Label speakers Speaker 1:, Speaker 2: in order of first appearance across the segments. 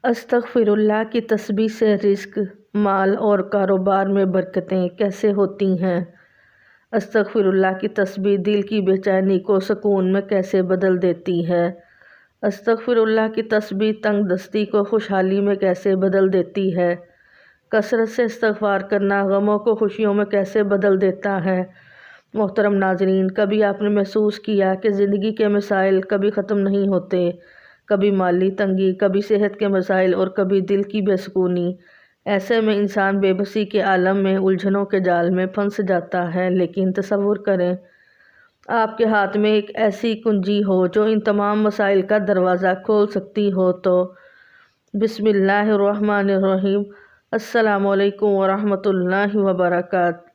Speaker 1: अस्तगफिरुल्लाह की तस्बीह से रिज़्क, माल और कारोबार में बरकतें कैसे होती हैं। अस्तगफिरुल्लाह की तस्बीह दिल की बेचैनी को सुकून में कैसे बदल देती है। अस्तगफिरुल्लाह की तस्बीह तंगदस्ती को खुशहाली में कैसे बदल देती है। कसरत से इस्तगफार करना गमों को खुशियों में कैसे बदल देता है। मोहतरम नाजरीन, कभी आपने महसूस किया कि ज़िंदगी के मसाइल कभी ख़त्म नहीं होते। कभी माली तंगी, कभी सेहत के मसाइल और कभी दिल की बेसुकूनी। ऐसे में इंसान बेबसी के आलम में उलझनों के जाल में फंस जाता है। लेकिन तसव्वुर करें, आपके हाथ में एक ऐसी कुंजी हो जो इन तमाम मसाइल का दरवाज़ा खोल सकती हो। तो बिस्मिल्लाहिर्रहमानिर्रहीम, अस्सलामुअलैकुम वरहमतुल्लाहि वबरकातुहू।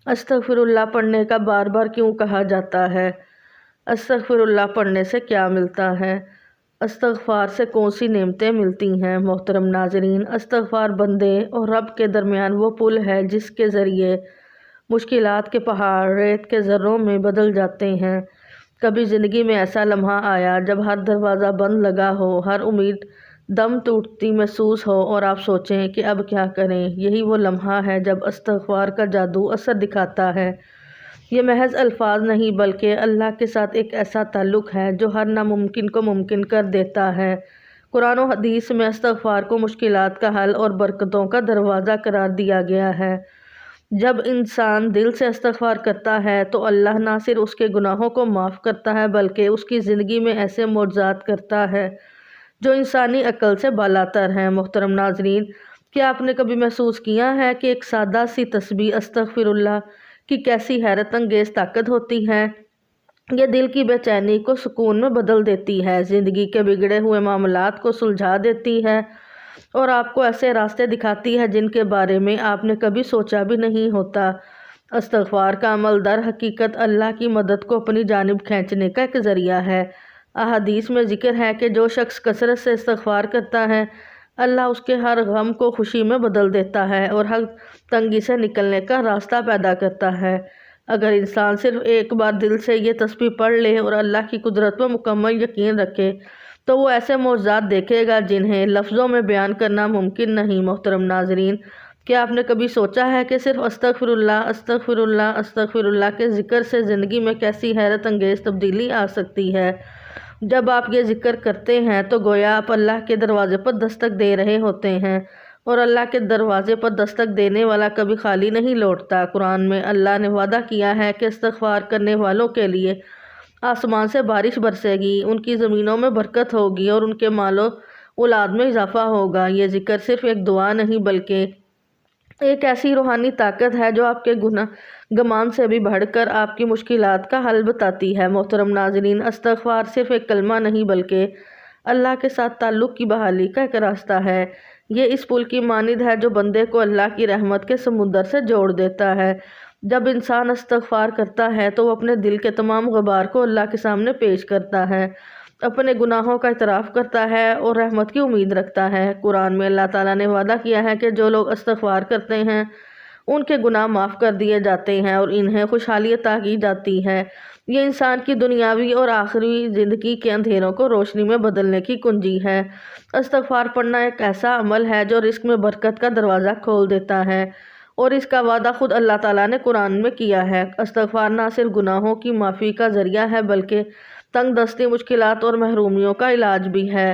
Speaker 1: अस्तगफिरुल्लाह पढ़ने का बार बार क्यों कहा जाता है। अस्तगफिरुल्लाह पढ़ने से क्या मिलता है। इस्तग़फ़ार से कौन सी नेमतें मिलती हैं। मोहतरम नाज़रीन, इस्तग़फ़ार बंदे और रब के दरमियान वो पुल है जिसके ज़रिए मुश्किलात के पहाड़ रेत के ज़र्रों में बदल जाते हैं। कभी ज़िंदगी में ऐसा लम्हा आया जब हर दरवाज़ा बंद लगा हो, हर उम्मीद दम टूटती महसूस हो और आप सोचें कि अब क्या करें। यही वो लम्हा है जब इस्तग़फ़ार का जादू असर दिखाता है। ये महज अल्फाज नहीं बल्कि अल्लाह के साथ एक ऐसा ताल्लुक़ है जो हर नामुमकिन को मुमकिन कर देता है। कुरान और हदीस में इस्तग़फ़ार को मुश्किलात का हल और बरकतों का दरवाज़ा करार दिया गया है। जब इंसान दिल से इस्तग़फ़ार करता है तो अल्लाह ना सिर्फ उसके गुनाहों को माफ़ करता है बल्कि उसकी ज़िंदगी में ऐसे मोज़ात करता है जो इंसानी अक्ल से बालातर हैं। मोहतरम नाज़रीन, क्या आपने कभी महसूस किया है कि एक सादा सी तस्बीह अस्तगफिरुल्लाह की कैसी हैरत अंगेज़ ताकत होती है। यह दिल की बेचैनी को सुकून में बदल देती है, ज़िंदगी के बिगड़े हुए मामलात को सुलझा देती है और आपको ऐसे रास्ते दिखाती है जिनके बारे में आपने कभी सोचा भी नहीं होता। इस्तग़फ़ार का अमल दर हकीकत अल्लाह की मदद को अपनी जानिब खींचने का एक ज़रिया है। अहादीस में ज़िक्र है कि जो शख्स कसरत से इस्तग़फ़ार करता है, अल्लाह उसके हर गम को खुशी में बदल देता है और हर तंगी से निकलने का रास्ता पैदा करता है। अगर इंसान सिर्फ एक बार दिल से ये तस्बीह पढ़ ले और अल्लाह की कुदरत पर मुकम्मल यकीन रखे तो वो ऐसे मौज़ात देखेगा जिन्हें लफ्ज़ों में बयान करना मुमकिन नहीं। मोहतरम नाज़रीन, क्या आपने कभी सोचा है कि सिर्फ अस्तगफिरुल्लाह अस्तगफिरुल्लाह अस्तगफिरुल्लाह के ज़िक्र से ज़िंदगी में कैसी हैरत अंगेज़ तब्दीली आ सकती है। जब आप ये ज़िक्र करते हैं तो गोया आप अल्लाह के दरवाज़े पर दस्तक दे रहे होते हैं और अल्लाह के दरवाज़े पर दस्तक देने वाला कभी खाली नहीं लौटता। कुरान में अल्लाह ने वादा किया है कि इस्तग़फ़ार करने वालों के लिए आसमान से बारिश बरसेगी, उनकी ज़मीनों में बरकत होगी और उनके मालो औलाद में इजाफ़ा होगा। ये ज़िक्र सिर्फ़ एक दुआ नहीं बल्कि एक ऐसी रूहानी ताकत है जो आपके गुनाह गमान से भी बढ़कर आपकी मुश्किलात का हल बताती है। मोहतरम नाज़रीन, इस्तग़फ़ार सिर्फ़ एक कलमा नहीं बल्कि अल्लाह के साथ ताल्लुक़ की बहाली का एक रास्ता है। ये इस पुल की मानिद है जो बंदे को अल्लाह की रहमत के समुद्र से जोड़ देता है। जब इंसान इस्तग़फ़ार करता है तो वो अपने दिल के तमाम ग़बार को अल्लाह के सामने पेश करता है, अपने गुनाहों का इतराफ़ करता है और रहमत की उम्मीद रखता है। कुरान में अल्लाह ताला ने वादा किया है कि जो लोग इस्तग़फ़ार करते हैं उनके गुनाह माफ़ कर दिए जाते हैं और इन्हें खुशहाली अता की जाती है। ये इंसान की दुनियावी और आखिरी ज़िंदगी के अंधेरों को रोशनी में बदलने की कुंजी है। इस्तग़फ़ार पढ़ना एक ऐसा अमल है जो रिज़्क़ में बरकत का दरवाज़ा खोल देता है और इसका वादा खुद अल्लाह ताला ने कुरान में किया है। इस्तग़फ़ार ना सिर्फ गुनाहों की माफ़ी का ज़रिया है बल्कि तंगदस्ती, मुश्किलात और महरूमियों का इलाज भी है।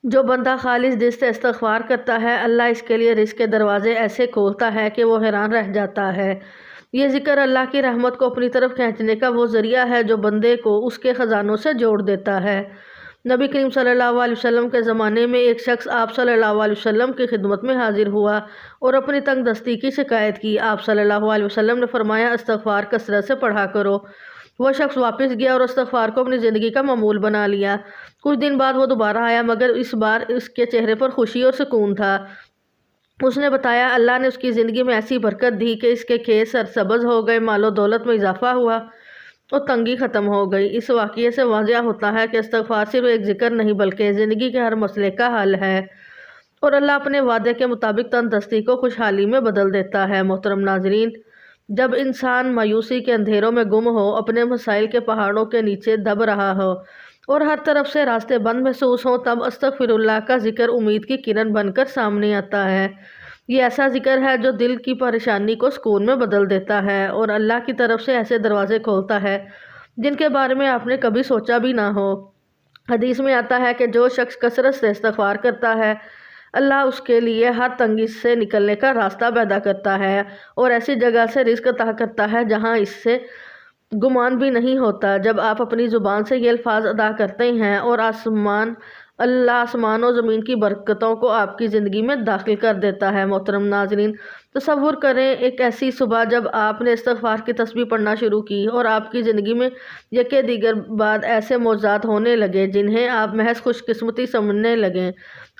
Speaker 1: जो बंदा खालिस दिल से इस्तग़फ़ार करता है, अल्लाह इसके लिए रिज़्क़ के दरवाज़े ऐसे खोलता है कि वो हैरान रह जाता है। ये ज़िक्र अल्लाह की रहमत को अपनी तरफ खींचने का वो ज़रिया है जो बंदे को उसके ख़जानों से जोड़ देता है। नबी करीम सल्लल्लाहु अलैहि वसल्लम के ज़माने में एक शख्स आप सल्लल्लाहु अलैहि वसल्लम की खिदमत में हाजिर हुआ और अपनी तंगदस्ती की शिकायत की। आप सल्लल्लाहु अलैहि वसल्लम ने फरमाया, इस्तग़फ़ार कसरत से पढ़ा करो। वह शख्स वापस गया और इस्तग़फ़ार को अपनी ज़िंदगी का मामूल बना लिया। कुछ दिन बाद वो दोबारा आया मगर इस बार इसके चेहरे पर खुशी और सुकून था। उसने बताया, अल्लाह ने उसकी ज़िंदगी में ऐसी बरकत दी कि इसके खेत सरसब्ज़ हो गए, मालो दौलत में इजाफ़ा हुआ और तंगी ख़त्म हो गई। इस वाक़ये से वाज़िया होता है कि इस्तग़फ़ार सिर्फ एक ज़िक्र नहीं बल्कि ज़िंदगी के हर मसले का हल है और अल्लाह अपने वादे के मुताबिक तंदुरुस्ती को खुशहाली में बदल देता है। मोहतरम नाज़रीन, जब इंसान मायूसी के अंधेरों में गुम हो, अपने मसाइल के पहाड़ों के नीचे दब रहा हो और हर तरफ से रास्ते बंद महसूस हों, तब अस्तगफिरुल्लाह का जिक्र उम्मीद की किरण बनकर सामने आता है। ये ऐसा जिक्र है जो दिल की परेशानी को सुकून में बदल देता है और अल्लाह की तरफ से ऐसे दरवाजे खोलता है जिनके बारे में आपने कभी सोचा भी ना हो। हदीस में आता है कि जो शख्स कसरत से इस्तगफार करता है, अल्लाह उसके लिए हर तंगी से निकलने का रास्ता पैदा करता है और ऐसी जगह से रिज़्क अता करता है जहाँ इससे गुमान भी नहीं होता। जब आप अपनी ज़ुबान से ये अल्फाज अदा करते हैं और अल्लाह आसमान और ज़मीन की बरकतों को आपकी ज़िंदगी में दाखिल कर देता है। मोहतरम नाज़रीन, तसव्वुर करें एक ऐसी सुबह जब आपने इस्तग़फ़ार की तस्बीह पढ़ना शुरू की और आपकी ज़िंदगी में यके दीगर बाद ऐसे मौज़ात होने लगे जिन्हें आप महज खुशकिस्मती समझने लगें।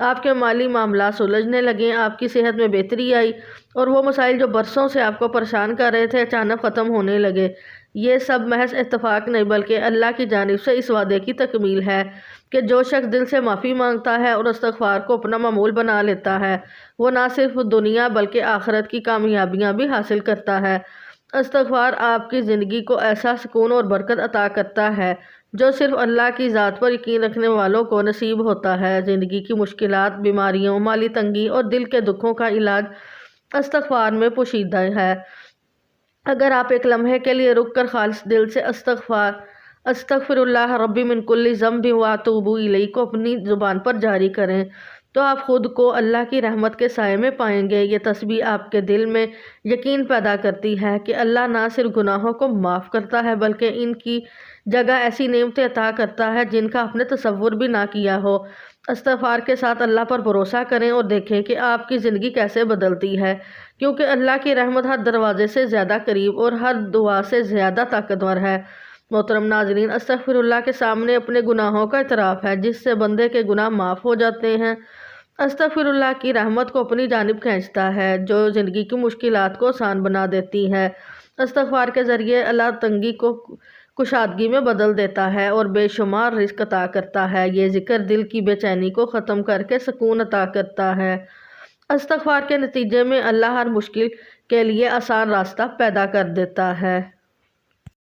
Speaker 1: आपके माली मामला सुलझने लगें, आपकी सेहत में बेहतरी आई और वो मसाइल जो बरसों से आपको परेशान कर रहे थे अचानक ख़त्म होने लगे। ये सब महज इत्तफ़ाक़ नहीं बल्कि अल्लाह की जानिब से इस वादे की तकमील है कि जो शख्स दिल से माफ़ी मांगता है और इस्तग़फ़ार को अपना मामूल बना लेता है, वो ना सिर्फ दुनिया बल्कि आखिरत की कामयाबियाँ भी हासिल करता है। इस्तग़फ़ार आपकी ज़िंदगी को ऐसा सुकून और बरकत अता करता है जो सिर्फ अल्लाह की ज़ात पर यकीन रखने वालों को नसीब होता है। ज़िंदगी की मुश्किलात, बीमारियों, माली तंगी और दिल के दुखों का इलाज इस्तग़फ़ार में पोशीदा है। अगर आप एक लम्हे के लिए रुक कर खालिस दिल से अस्तगफिरुल्लाह रब्बी मिन कुल्ली ज़ंबि व अतूबु इलैहि को अपनी ज़ुबान पर जारी करें तो आप ख़ुद को अल्लाह की रहमत के साए में पाएंगे। ये तस्बीह आपके दिल में यकीन पैदा करती है कि अल्लाह ना सिर्फ गुनाहों को माफ़ करता है बल्कि इनकी जगह ऐसी नेमतें अता करता है जिनका आपने तसव्वुर भी ना किया हो। इस्तग़फ़ार के साथ अल्लाह पर भरोसा करें और देखें कि आपकी ज़िंदगी कैसे बदलती है, क्योंकि अल्लाह की रहमत हर दरवाज़े से ज़्यादा करीब और हर दुआ से ज़्यादा ताकतवर है। मोहतरम नाज़रीन, अस्तग़फिरुल्लाह के सामने अपने गुनाहों का इतराफ़ है जिससे बंदे के गुनाह माफ़ हो जाते हैं। अस्तग़फिरुल्लाह की रहमत को अपनी जानिब खींचता है जो ज़िंदगी की मुश्किलात को आसान बना देती है। इस्तग़फ़ार के ज़रिए अल्लाह तंगी को कुशादगी में बदल देता है और बेशुमार रिज़्क अता करता है। ये ज़िक्र दिल की बेचैनी को ख़त्म करके सुकून अता करता है। इस्तग़फ़ार के नतीजे में अल्लाह हर मुश्किल के लिए आसान रास्ता पैदा कर देता है।